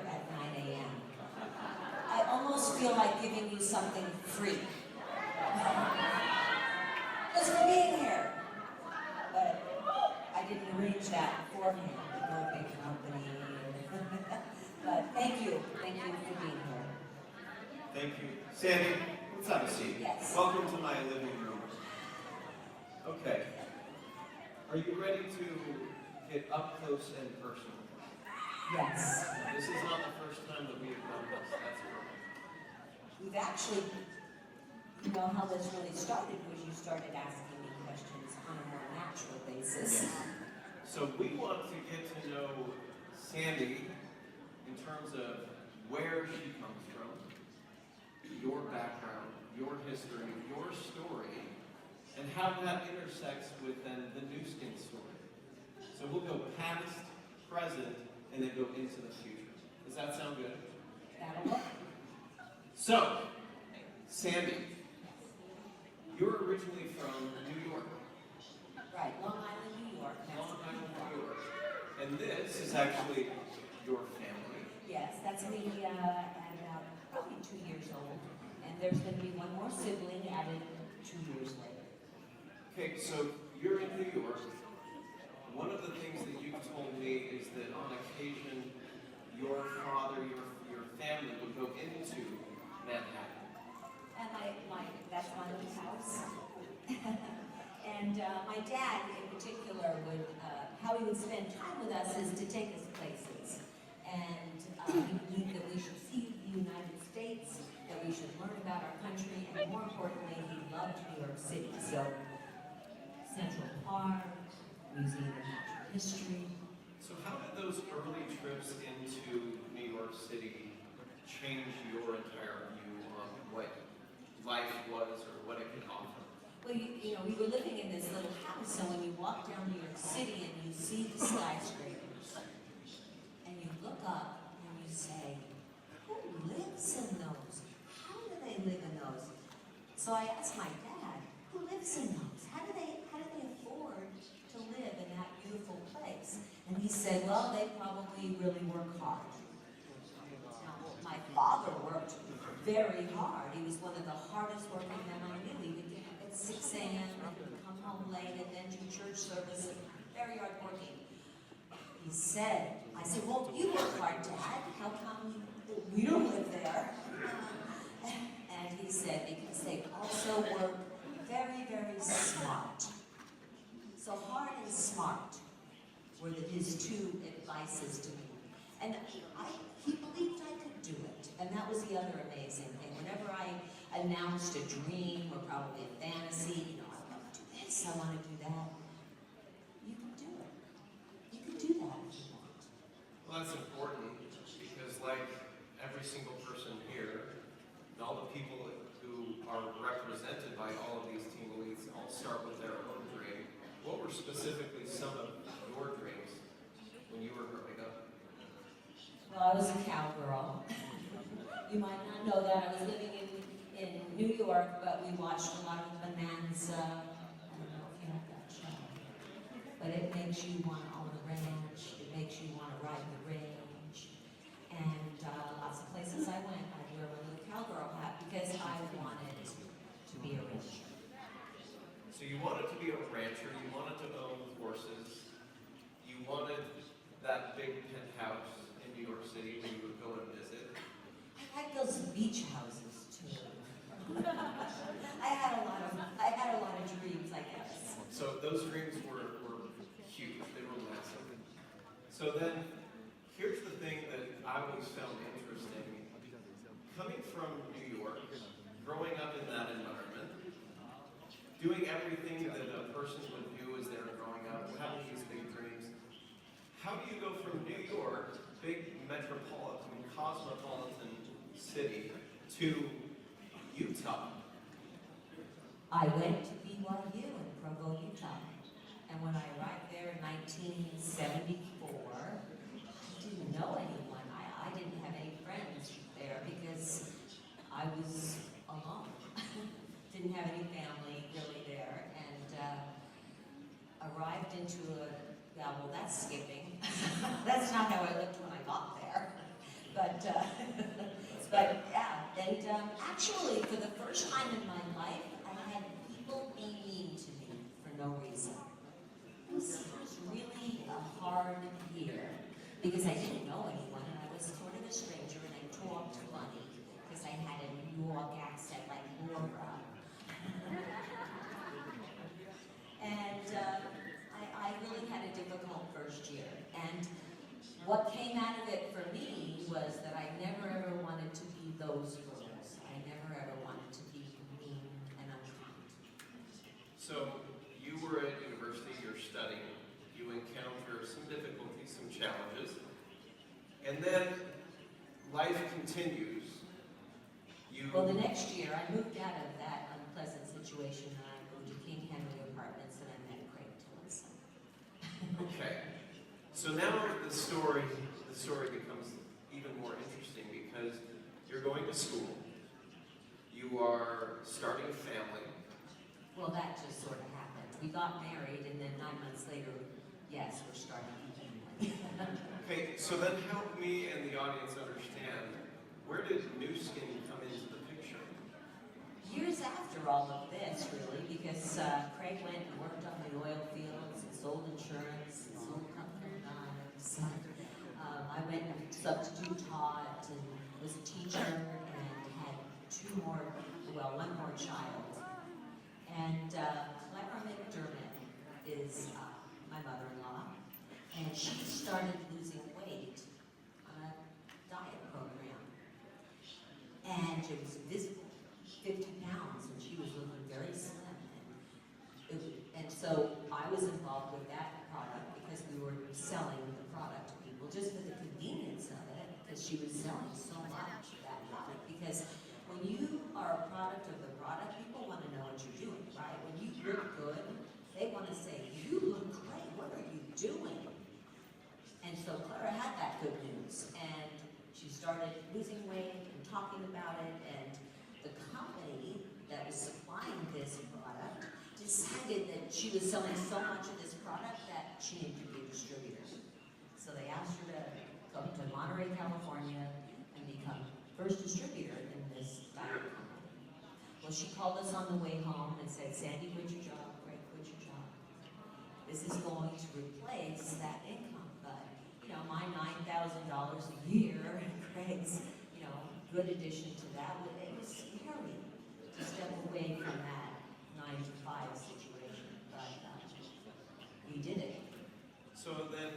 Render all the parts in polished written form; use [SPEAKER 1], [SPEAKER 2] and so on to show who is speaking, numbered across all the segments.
[SPEAKER 1] at 9 a.m. I almost feel like giving you something free. Just for being here. But I didn't arrange that beforehand. We're a big company. But thank you for being here.
[SPEAKER 2] Thank you. Sandie, let's have a seat.
[SPEAKER 1] Yes.
[SPEAKER 2] Welcome to my living room. Okay. Are you ready to get up close and personal?
[SPEAKER 1] Yes.
[SPEAKER 2] This is not the first time that we have done this. That's correct.
[SPEAKER 1] We've actually, you know how this really started was you started asking me questions on a more natural basis.
[SPEAKER 2] Yes. So we want to get to know Sandie in terms of where she comes from, your background, your history, your story, and how that intersects with then the Nuskin story. So we'll go past, present, and then go into the future. Does that sound good?
[SPEAKER 1] That'll work.
[SPEAKER 2] So, Sandie, you're originally from New York.
[SPEAKER 1] Right, Long Island, New York.
[SPEAKER 2] Long Island, New York. And this is actually your family.
[SPEAKER 1] Yes, that's me at about probably 2 years old. And there's going to be one more sibling added 2 years later.
[SPEAKER 2] Okay, so you're in New York. One of the things that you've told me is that on occasion, your father, your family would go into Manhattan.
[SPEAKER 1] And that's my little house. And my dad, in particular, how he would spend time with us is to take us places. And he believed that we should see the United States, that we should learn about our country, and more importantly, he loved New York City. So, Central Park, Museum of Natural History.
[SPEAKER 2] So how did those early trips into New York City change your entire view on what life was or what it could offer?
[SPEAKER 1] Well, you know, we were living in this little house, so when you walk down New York City and you see the skyscrapers, and you look up and you say, who lives in those? How do they live in those? So I asked my dad, who lives in those? How do they afford to live in that beautiful place? And he said, well, they probably really work hard. Now, my father worked very hard. He was one of the hardest working men I knew. He would get up at 6 a.m. and come home late and then do church service, and very hard working. He said, I said, well, you work hard, Dad. How come we don't live there? And he said, because they also work very, very smart. So hard and smart were his two advices to me. And he believed I could do it. And that was the other amazing thing. Whenever I announced a dream or probably a fantasy, you know, I want to do this, I want to do that. You can do it. You can do that if you want.
[SPEAKER 2] Well, that's important because like every single person here, and all the people who are represented by all of these team elites all start with their own dream. What were specifically some of your dreams when you were growing up?
[SPEAKER 1] Well, I was a cowgirl. You might not know that. I was living in New York, but we watched a lot of Bonanza. I don't know if you have that show. But it makes you want to own a ranch. It makes you want to ride the range. And lots of places I went, I'd wear my little cowgirl hat because I wanted to be a rancher.
[SPEAKER 2] So you wanted to be a rancher, you wanted to own horses, you wanted that big penthouse in New York City where you would go and visit.
[SPEAKER 1] I like those beach houses too. I had a lot of dreams, I guess.
[SPEAKER 2] So those dreams were huge, they were massive. So then, here's the thing that I always found interesting. Coming from New York, growing up in that environment, doing everything that a person would do as they were growing up, having these big dreams, how do you go from New York, big metropolitan, cosmopolitan city, to Utah?
[SPEAKER 1] I went to BYU in Provo, Utah. And when I arrived there in 1974, I didn't know anyone. I didn't have any friends there because I was alone. Didn't have any family really there. And arrived into a, well, that's skipping. That's not how I looked when I got there. but yeah, and actually, for the first time in my life, I had people be mean to me for no reason. It was really a hard year because I didn't know anyone and I was sort of a stranger and I talked funny because I had a New York accent like Laura. And I really had a difficult first year. And what came out of it for me was that I never ever wanted to be those girls. I never ever wanted to be mean and unkind.
[SPEAKER 2] So you were at university, you're studying, you encounter some difficulties, some challenges, and then life continues.
[SPEAKER 1] Well, the next year I moved out of that unpleasant situation and I moved to King Henry Apartments and I met Craig Tillotson.
[SPEAKER 2] Okay. So now the story becomes even more interesting because you're going to school, you are starting a family.
[SPEAKER 1] Well, that just sort of happened. We got married and then 9 months later, yes, we're starting a family.
[SPEAKER 2] Okay, so then help me and the audience understand, where did Nuskin come into the picture?
[SPEAKER 1] Years after all of this, really, because Craig went and worked on the oil fields and sold insurance and sold comfort knives. I went and substitute taught and was a teacher and had one more child. And Clara McDermott is my mother-in-law, and she started losing weight on a diet program. And it was visible, 50 pounds, and she was looking very slim. And so I was involved with that product because we were selling the product to people just for the convenience of it, because she was selling so much of that product. Because when you are a product of the product, people want to know what you're doing, right? When you look good, they want to say, you look great, what are you doing? And so Clara had that good news, and she started losing weight and talking about it, and the company that was supplying this product decided that she was selling so much of this product that she needed to be a distributor. So they asked her to come to Monterey, California, and become first distributor in this diet company. Well, she called us on the way home and said, Sandie, quit your job, Greg, quit your job. This is going to replace that income, but my $9,000 a year and Craig's, good addition to that, it was scary to step away from that 9-to-5 situation, but we did it.
[SPEAKER 2] So then,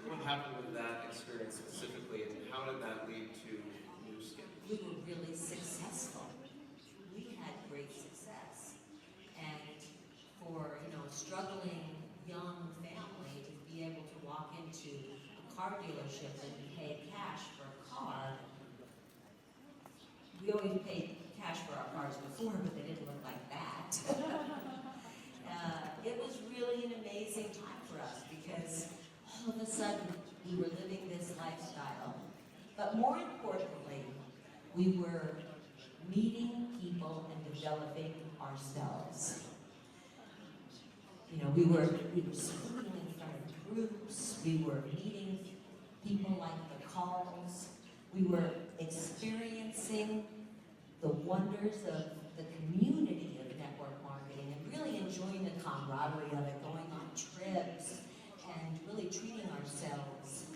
[SPEAKER 2] what happened with that experience specifically, and how did that lead to Nuskin?
[SPEAKER 1] We were really successful. We had great success. And for, a struggling young family to be able to walk into a car dealership and pay cash for a car, we always paid cash for our cars before, but they didn't look like that. It was really an amazing time for us because all of a sudden we were living this lifestyle. But more importantly, we were meeting people and developing ourselves. We were speaking in front of groups, we were meeting people like the calls, we were experiencing the wonders of the community of network marketing and really enjoying the camaraderie of it, going on trips and really treating ourselves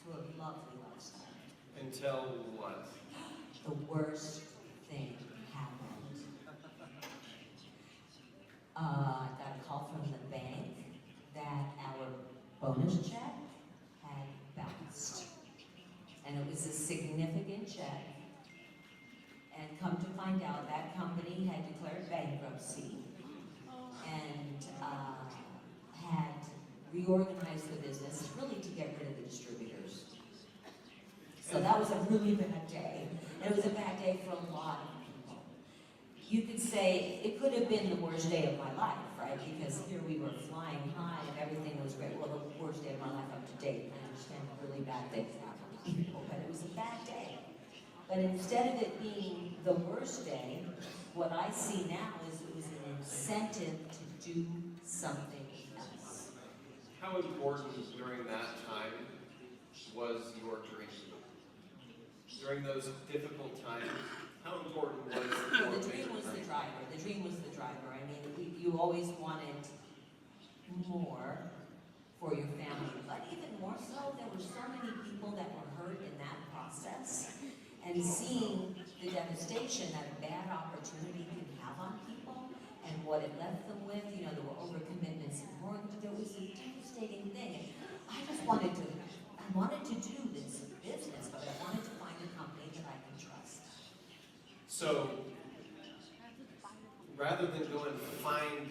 [SPEAKER 1] to a lovely lifestyle.
[SPEAKER 2] Until what?
[SPEAKER 1] The worst thing happened. I got a call from the bank that our bonus check had bounced. And it was a significant check. And come to find out, that company had declared bankruptcy and had reorganized the business really to get rid of the distributors. So that was a really bad day. And it was a bad day for a lot of people. You could say it could have been the worst day of my life, right? Because here we were flying high and everything was great. Well, the worst day of my life up to date. I understand really bad things happen to people, but it was a bad day. But instead of it being the worst day, what I see now is it was an incentive to do something else.
[SPEAKER 2] How important during that time was your dream? during those difficult times, how important was
[SPEAKER 1] The dream was the driver. The dream was the driver. I mean, you always wanted more for your family, but even more so, there were so many people that were hurt in that process. And seeing the devastation that a bad opportunity can have on people and what it left them with, you know, there were overcommitments and mortgage, there was a devastating thing. And I wanted to do this business, but I wanted to find a company that I could trust.
[SPEAKER 2] So, rather than go and find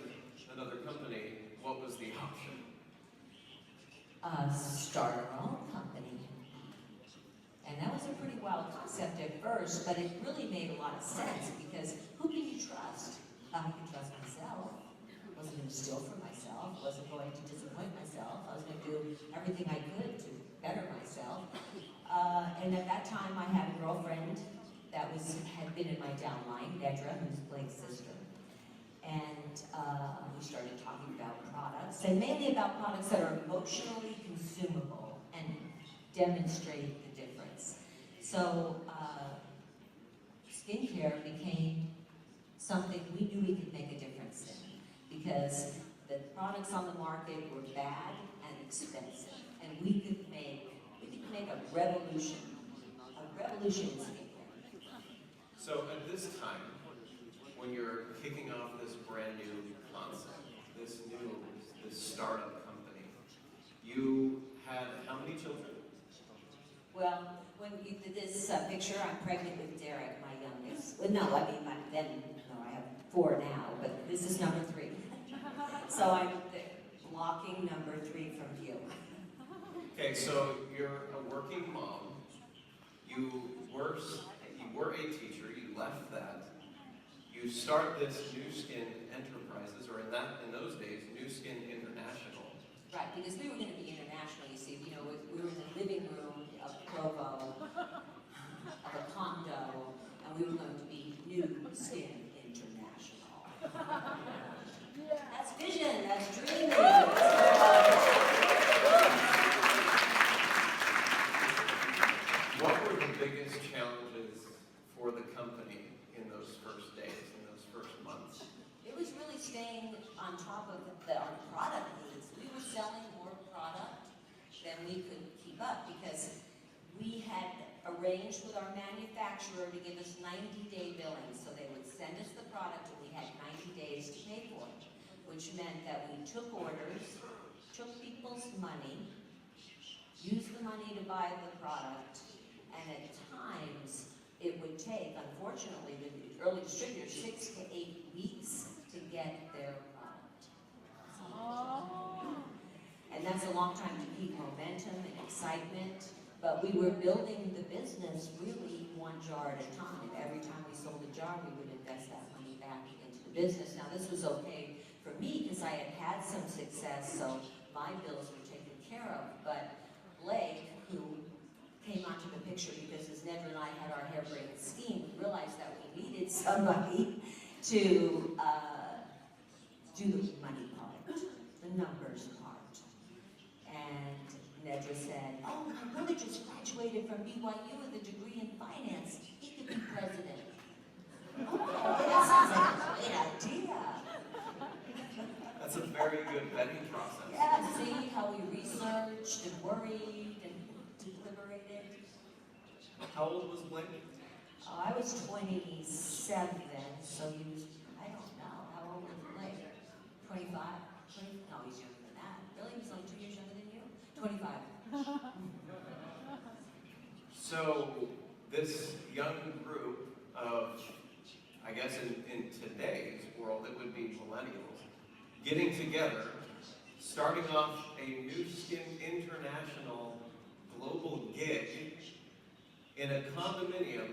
[SPEAKER 2] another company, what was the option?
[SPEAKER 1] Start our own company. And that was a pretty wild concept at first, but it really made a lot of sense because who can you trust? I can trust myself. I wasn't going to steal from myself. I wasn't going to disappoint myself. I was going to do everything I could to better myself. And at that time, I had a girlfriend that had been in my downline, Nedra, who's Blake's sister. And we started talking about products, and mainly about products that are emotionally consumable and demonstrate the difference. So skincare became something we knew we could make a difference in because the products on the market were bad and expensive, and we could make a revolution in skincare.
[SPEAKER 2] So at this time, when you're kicking off this brand new concept, this startup company, you had how many children?
[SPEAKER 1] Well, when you did this picture, I'm pregnant with Derek, my youngest. Well, no, I mean, I have 4 now, but this is number 3. So I'm blocking number 3 from view.
[SPEAKER 2] Okay, so you're a working mom. You were a teacher. You left that. You start this Nuskin Enterprises, or in those days, Nuskin International.
[SPEAKER 1] Right, because we were going to be international. You see, you know, we were in the living room of Provo, of a condo, and we were going to be Nuskin International. That's vision. That's dreaming.
[SPEAKER 2] What were the biggest challenges for the company in those first days, in those first months?
[SPEAKER 1] It was really staying on top of our product needs. We were selling more product than we could keep up because we had arranged with our manufacturer to give us 90-day billing. So they would send us the product and we had 90 days to pay for it, which meant that we took orders, took people's money, used the money to buy the product, and at times it would take, unfortunately, the early distributors 6 to 8 weeks to get their product. And that's a long time to keep momentum and excitement, but we were building the business really 1 jar at a time. Every time we sold a jar, we would invest that money back into the business. Now this was okay for me because I had some success, so my bills were taken care of, but Blake, who came onto the picture because as Nedra and I had our harebrained scheme, we realized that we needed somebody to do the money part, the numbers part. And Nedra said, oh, my brother just graduated from BYU with a degree in finance. He could be president. Oh, that sounds like a great idea.
[SPEAKER 2] That's a very good vetting process.
[SPEAKER 1] Yeah, see how we researched and worried and deliberated.
[SPEAKER 2] How old was Blake?
[SPEAKER 1] Oh, I was 27 then, so he was, I don't know, how old was Blake? 25? No, he's younger than that. Really? He's only 2 years younger than you? 25.
[SPEAKER 2] So, this young group of, I guess in today's world, it would be millennials, getting together, starting off a Nuskin International global gig in a condominium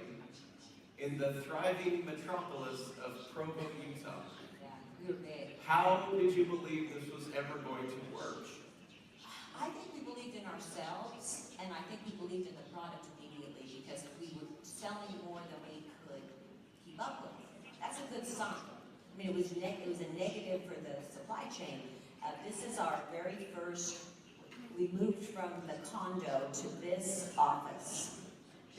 [SPEAKER 2] in the thriving metropolis of Provo, Utah.
[SPEAKER 1] Yeah, we were big.
[SPEAKER 2] How did you believe this was ever going to work?
[SPEAKER 1] I think we believed in ourselves, and I think we believed in the product immediately because we were selling more than we could keep up with. That's a good sign. I mean, it was a negative for the supply chain. This is our very first, we moved from the condo to this office.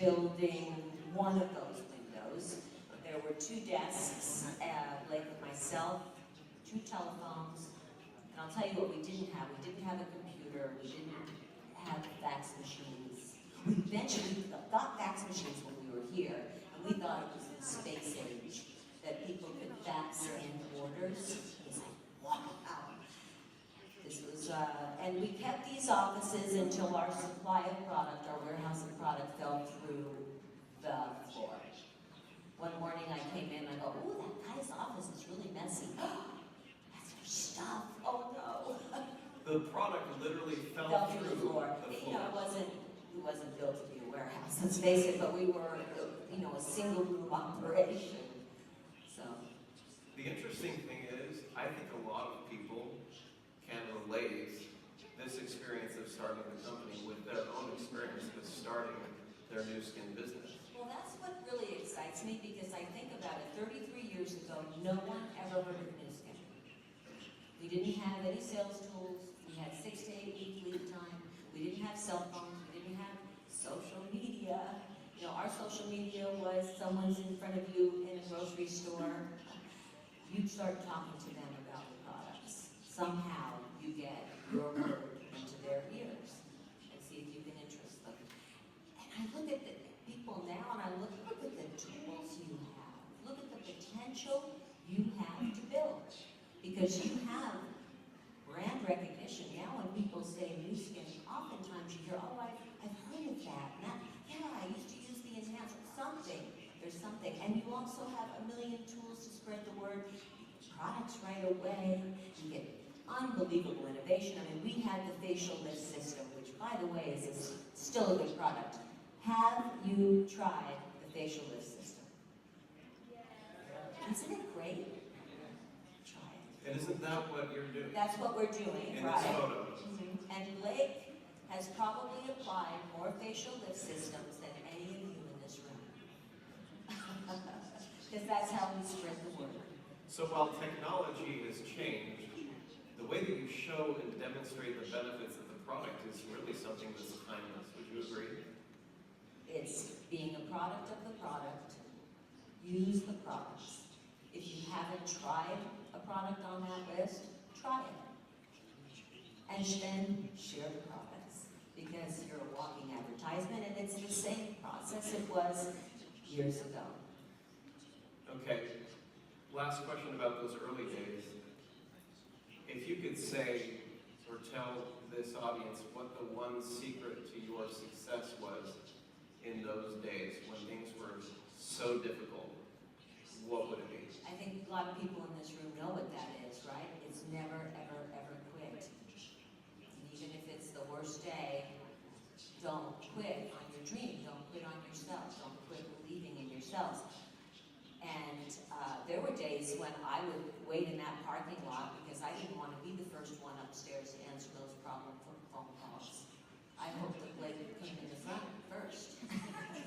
[SPEAKER 1] building one of those windows. There were 2 desks, like myself, 2 telephones, and I'll tell you what we didn't have. We didn't have a computer, we didn't have fax machines. We eventually got fax machines when we were here, and we thought it was the space age, that people could fax in orders. It was like, wow. This was, and we kept these offices until our supply of product, our warehouse of product, fell through the floor. One morning I came in and I go, ooh, that guy's office is really messy. That's our stuff. Oh no.
[SPEAKER 2] The product literally fell through
[SPEAKER 1] the floor. You know, it wasn't built to be a warehouse, let's face it, but we were, you know, a single room operation. So.
[SPEAKER 2] The interesting thing is, I think a lot of people can relate this experience of starting the company with their own experience with starting their Nuskin business.
[SPEAKER 1] Well, that's what really excites me, because I think about it, 33 years ago, no one ever heard of Nuskin. We didn't have any sales tools, we had 6 to 8 week lead time, we didn't have cell phones, we didn't have social media. You know, our social media was someone's in front of you in a grocery store, you start talking to them about the products. Somehow you get your word into their ears and see if you can interest them. And I look at the people now and I look at the tools you have. Look at the potential you have to build. Because you have brand recognition. Now when people say Nuskin, oftentimes you hear, oh, I've heard of that. And that, yeah, I used to use the enhancer. Something. There's something. And you also have a million tools to spread the word. Products right away. You get unbelievable innovation. I mean, we had the facial lift system, which, by the way, is still a good product. Have you tried the facial lift system? Isn't it great? Try it.
[SPEAKER 2] And isn't that what you're doing?
[SPEAKER 1] That's what we're doing,
[SPEAKER 2] in
[SPEAKER 1] right?
[SPEAKER 2] this photo.
[SPEAKER 1] And Blake has probably applied more facial lift systems than any of you in this room. Because that's how we spread the word.
[SPEAKER 2] So while technology has changed, the way that you show and demonstrate the benefits of the product is really something that's timeless. Would you agree?
[SPEAKER 1] It's being a product of the product. Use the products. If you haven't tried a product on that list, try it. And then share the products. Because you're a walking advertisement and it's the same process it was years ago.
[SPEAKER 2] Okay. Last question about those early days. If you could say or tell this audience what the one secret to your success was in those days when things were so difficult, what would it be?
[SPEAKER 1] I think a lot of people in this room know what that is, right? It's never, ever, ever quit. And even if it's the worst day, don't quit on your dream. Don't quit on yourself. Don't quit believing in yourselves. And there were days when I would wait in that parking lot because I didn't want to be the first one upstairs to answer those problem phone calls. I hoped that Blake came in the front first.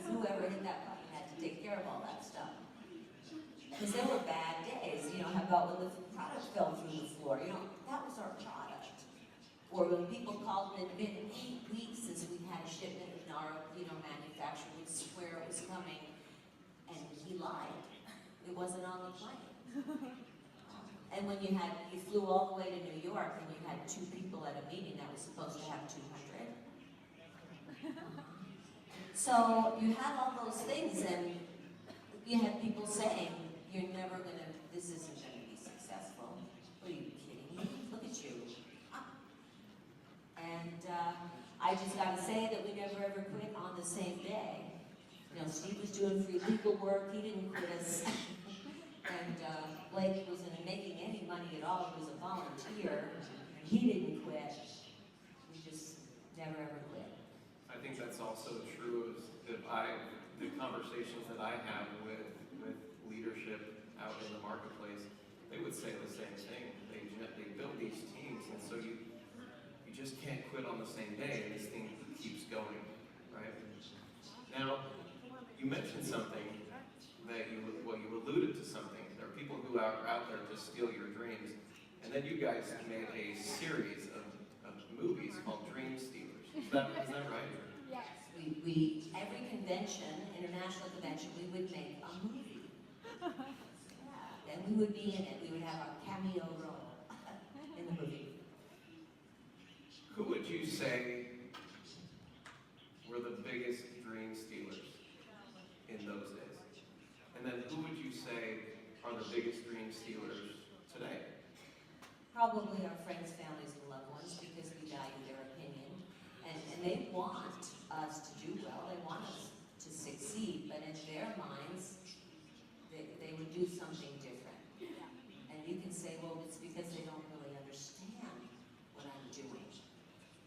[SPEAKER 1] Whoever hit that button had to take care of all that stuff. Because there were bad days, you know, how about when the product fell through the floor? You know, that was our product. Or when people called and it had been 8 weeks since we had a shipment and our, you know, manufacturer would swear it was coming, and he lied. It wasn't on the plane. And when you flew all the way to New York and you had 2 people at a meeting that was supposed to have 200. So you had all those things and you had people saying, you're never gonna, this isn't gonna be successful. What are you kidding me? Look at you. And I just gotta say that we never ever quit on the same day. You know, Steve was doing free legal work, he didn't quit us. And Blake wasn't making any money at all, he was a volunteer. He didn't quit. We just never ever quit.
[SPEAKER 2] I think that's also true of the conversations that I have with leadership out in the marketplace. They would say the same thing. They build these teams, and so you just can't quit on the same day, and this thing keeps going, right? Now, you mentioned something that you alluded to something. There are people who are out there to steal your dreams, and then you guys made a series of movies called Dream Stealers. Is that right?
[SPEAKER 1] Yes, we every convention, international convention, we would make a movie. Yeah, and we would be in it. We would have our cameo role in the movie.
[SPEAKER 2] Who would you say were the biggest dream stealers in those days? And then who would you say are the biggest dream stealers today?
[SPEAKER 1] Probably our friends, families, and loved ones, because we value their opinion. And they want us to do well, they want us to succeed, but in their minds, they would do something different. And you can say, well, it's because they don't really understand what I'm doing.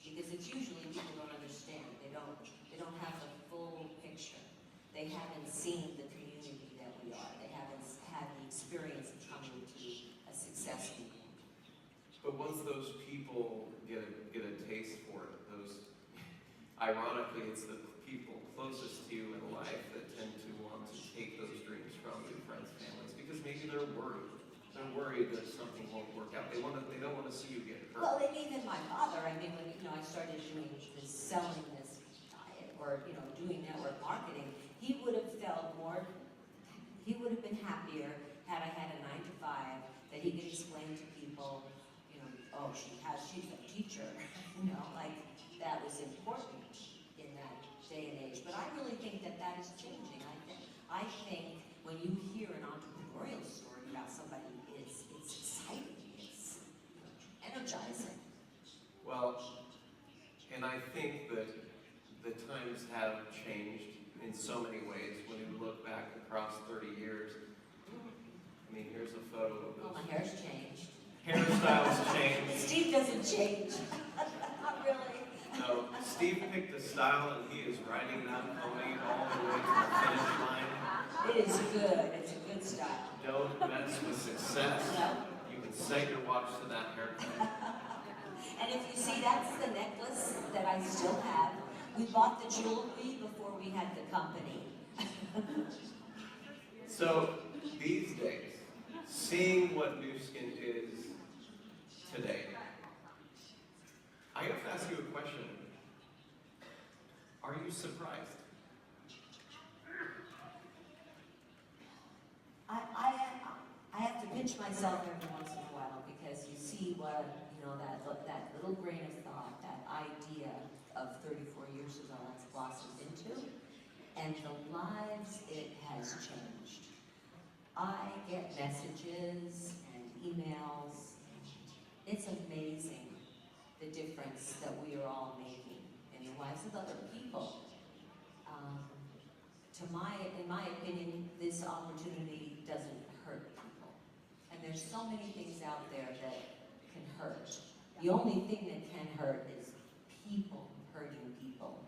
[SPEAKER 1] Because it's usually people don't understand. They don't have the full picture. They haven't seen the community that we are. They haven't had the experience of coming to a successful.
[SPEAKER 2] But once those people get a taste for it, ironically, it's the people closest to you in life that tend to want to take those dreams from you, friends, families, because maybe they're worried. They're worried that something won't work out. They don't want to see you get hurt.
[SPEAKER 1] Well, even my father, I mean, when I started doing this, selling this diet, or doing network marketing, he would have been happier had I had a 9 to 5 that he could explain to people, oh, she's a teacher, like that was important in that day and age. But I really think that is changing. I think when you hear an entrepreneurial story about somebody, it's exciting, it's energizing.
[SPEAKER 2] Well, and I think that the times have changed in so many ways. When you look back across 30 years, I mean, here's a photo of those.
[SPEAKER 1] Oh, my hair's changed.
[SPEAKER 2] Hairstyles changed.
[SPEAKER 1] Steve doesn't change. Not really.
[SPEAKER 2] No, Steve picked a style and he is riding that pony all the way to the finish line.
[SPEAKER 1] It is good. It's a good style.
[SPEAKER 2] Don't mess with success.
[SPEAKER 1] No.
[SPEAKER 2] You can set your watch to that haircut.
[SPEAKER 1] And if you see, that's the necklace that I still have. We bought the jewelry before we had the company.
[SPEAKER 2] So, these days, seeing what Nuskin is today, I have to ask you a question. Are you surprised?
[SPEAKER 1] I have to pinch myself every once in a while, because you see what, that little grain of thought, that idea of 34 years ago has blossomed into, and the lives it has changed. I get messages and emails. It's amazing the difference that we are all making in the lives of other people. In my opinion, this opportunity doesn't hurt people. And there's so many things out there that can hurt. The only thing that can hurt is people hurting people.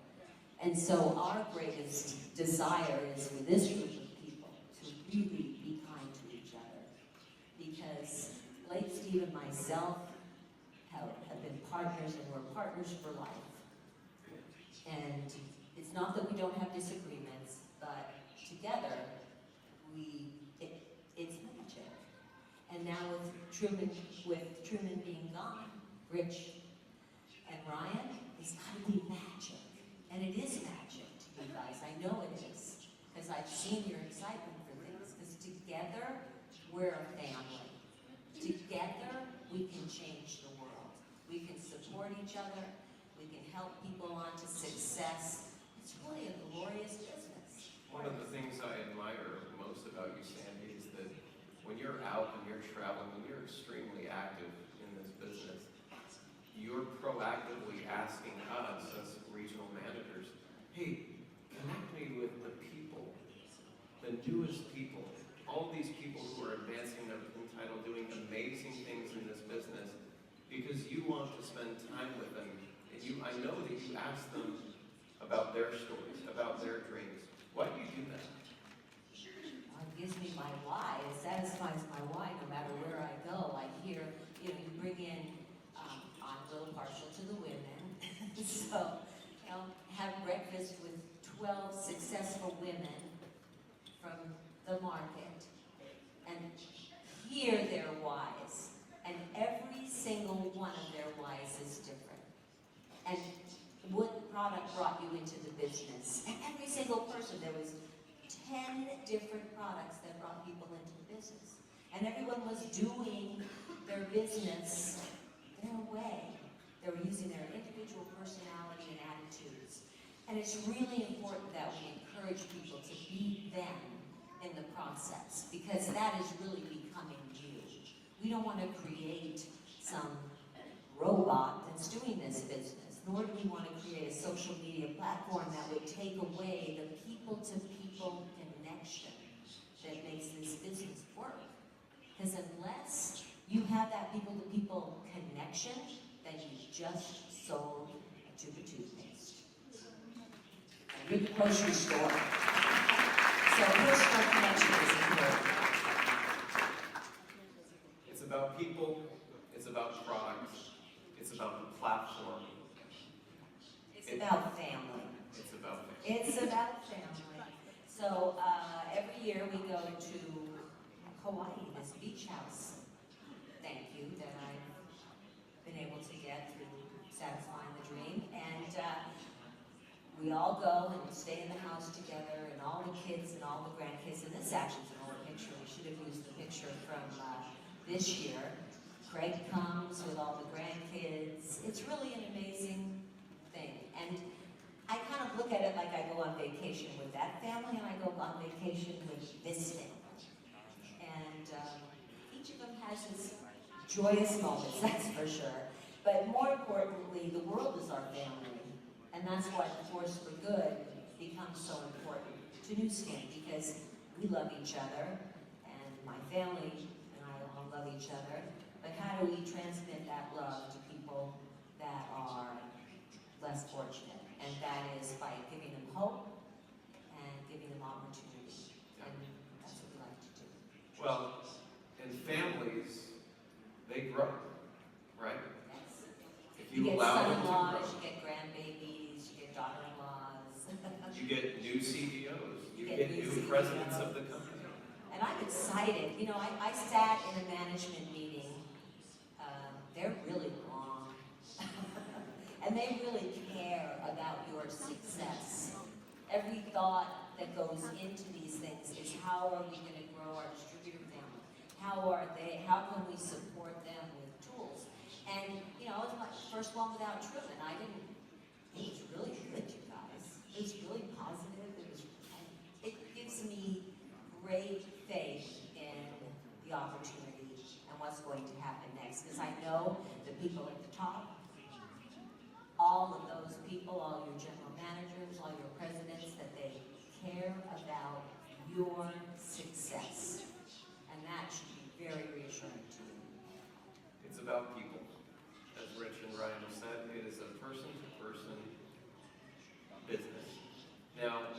[SPEAKER 1] And so our greatest desire is for this group of people to really be kind to each other. Because late Steve and myself have been partners, and we're partners for life. And it's not that we don't have disagreements, but together, it's magic. And now with Truman being gone, Rich and Ryan, it's gotta be magic. And it is magic to you guys, I know it is. Because I've seen your excitement for things. Because together, we're a family. Together, we can change the world. We can support each other. We can help people on to success. It's really a glorious business.
[SPEAKER 2] One of the things I admire most about you, Sandie, is that when you're out and you're traveling, when you're extremely active in this business, you're proactively asking us as regional managers, hey, connect me with the people, the newest people, all these people who are advancing their title, doing amazing things in this business, because you want to spend time with them. And I know that you ask them about their stories, about their dreams. Why do you do that?
[SPEAKER 1] Well, it gives me my why. It satisfies my why no matter where I go. I hear, you bring in, I'm a little partial to the women. So, have breakfast with 12 successful women from the market and hear their whys. And every single one of their whys is different. And what product brought you into the business. And every single person, there was 10 different products that brought people into the business. And everyone was doing their business their way. They were using their individual personality and attitudes. And it's really important that we encourage people to be them in the process, because that is really becoming you. We don't want to create some robot that's doing this business, nor do we want to create a social media platform that would take away the people-to-people connection that makes this business work. Because unless you have that people-to-people connection, then you just sold a tube of toothpaste. And you're the grocery store. So personal connection is important.
[SPEAKER 2] It's about people, it's about products, it's about the platform.
[SPEAKER 1] It's about family.
[SPEAKER 2] It's about family.
[SPEAKER 1] It's about family. So every year we go to Hawaii, this beach house. Thank you that I've been able to get through satisfying the dream. And we all go and stay in the house together, and all the kids and all the grandkids. And this actually is an old picture. We should have used the picture from this year. Craig comes with all the grandkids. It's really an amazing thing. And I kind of look at it like I go on vacation with that family, and I go on vacation with this family. And each of them has its joyous moments, that's for sure. But more importantly, the world is our family. And that's why the force for good becomes so important to Nuskin, because we love each other, and my family and I all love each other. But how do we transmit that love to people that are less fortunate? And that is by giving them hope and giving them opportunity. And that's what we like to do.
[SPEAKER 2] Well, in families, they grow, right?
[SPEAKER 1] Yes.
[SPEAKER 2] If
[SPEAKER 1] You
[SPEAKER 2] you
[SPEAKER 1] get
[SPEAKER 2] allow them to
[SPEAKER 1] son-in-laws,
[SPEAKER 2] grow.
[SPEAKER 1] you get grandbabies, you get daughter-in-laws.
[SPEAKER 2] You get new CEOs, you
[SPEAKER 1] You
[SPEAKER 2] get
[SPEAKER 1] get new
[SPEAKER 2] new presidents of the company.
[SPEAKER 1] And I'm excited. You know, I sat in a management meeting. They're really long. And they really care about your success. Every thought that goes into these things is, how are we going to grow our distributor family? How can we support them with tools? And, you know, it was my first one without Truman. It was really good, you guys. It was really positive. It gives me great faith in the opportunity and what's going to happen next. Because I know the people at the top, all of those people, all your general managers, all your presidents, that they care about your success. And that should be very reassuring to you.
[SPEAKER 2] It's about people. As Rich and Ryan have said, it is a person-to-person business. Now,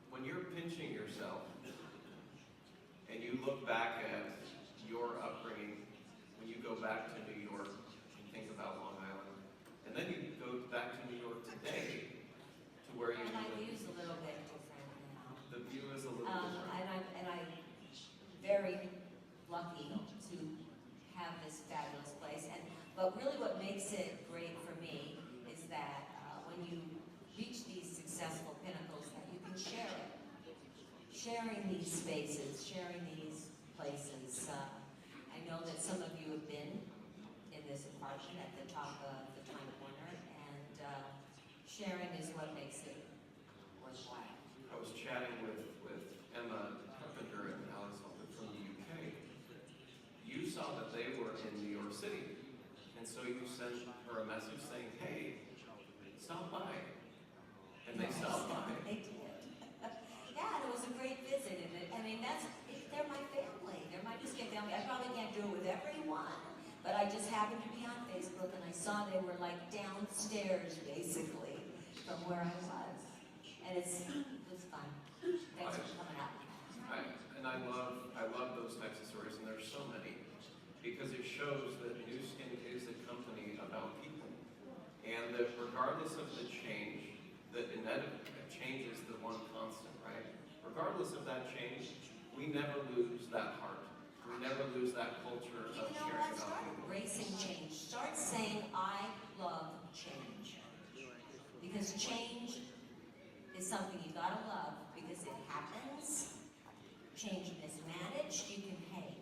[SPEAKER 2] when you're pinching yourself and you look back at your upbringing, when you go back to New York and think about Long Island, and then you go back to New York today to where you
[SPEAKER 1] And I
[SPEAKER 2] live.
[SPEAKER 1] use a little bit different now.
[SPEAKER 2] The view is a little different.
[SPEAKER 1] And I'm very lucky to have this fabulous place. But really what makes it great for me is that when you reach these successful pinnacles, that you can share it. Sharing these spaces, sharing these places. I know that some of you have been in this apartment at the top of the Time Warner, and sharing is what makes it worthwhile.
[SPEAKER 2] I was chatting with Emma Carpenter and Alex Halter from the UK. You saw that they were in New York City, and so you sent her a message saying, "Hey, stop by." And they stopped by.
[SPEAKER 1] They did. Yeah, and it was a great visit. And I mean, they're my family. They're my Nuskin family. I probably can't do it with everyone, but I just happened to be on Facebook, and I saw they were like downstairs, basically, from where I was. And it was fun. Thanks for coming out.
[SPEAKER 2] I love those types of stories, and there's so many, because it shows that Nuskin is a company about people, and that regardless of the change, that change is the one constant, right? Regardless of that change, we never lose that heart. We never lose that culture of
[SPEAKER 1] You know
[SPEAKER 2] caring
[SPEAKER 1] what?
[SPEAKER 2] about
[SPEAKER 1] Start
[SPEAKER 2] people.
[SPEAKER 1] embracing change. Start saying, I love change. Because change is something you gotta love because it happens. Change mismanaged, you can hate.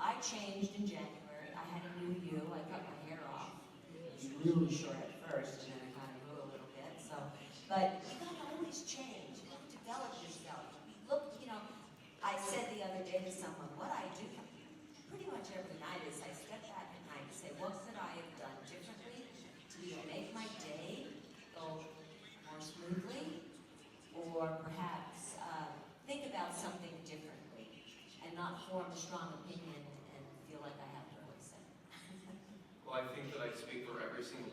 [SPEAKER 1] I changed in January. I had a new you. I cut my hair off. It was really short at first, and then I kind of grew a little bit. So, but you gotta always change. You gotta develop yourself. Look, you know, I said the other day to someone, what I do pretty much every night is I step back at night and say, what could I have done differently to either make my day go more smoothly, or perhaps think about something differently and not form a strong opinion and feel like I have to always say.
[SPEAKER 2] Well, I think that I speak for every single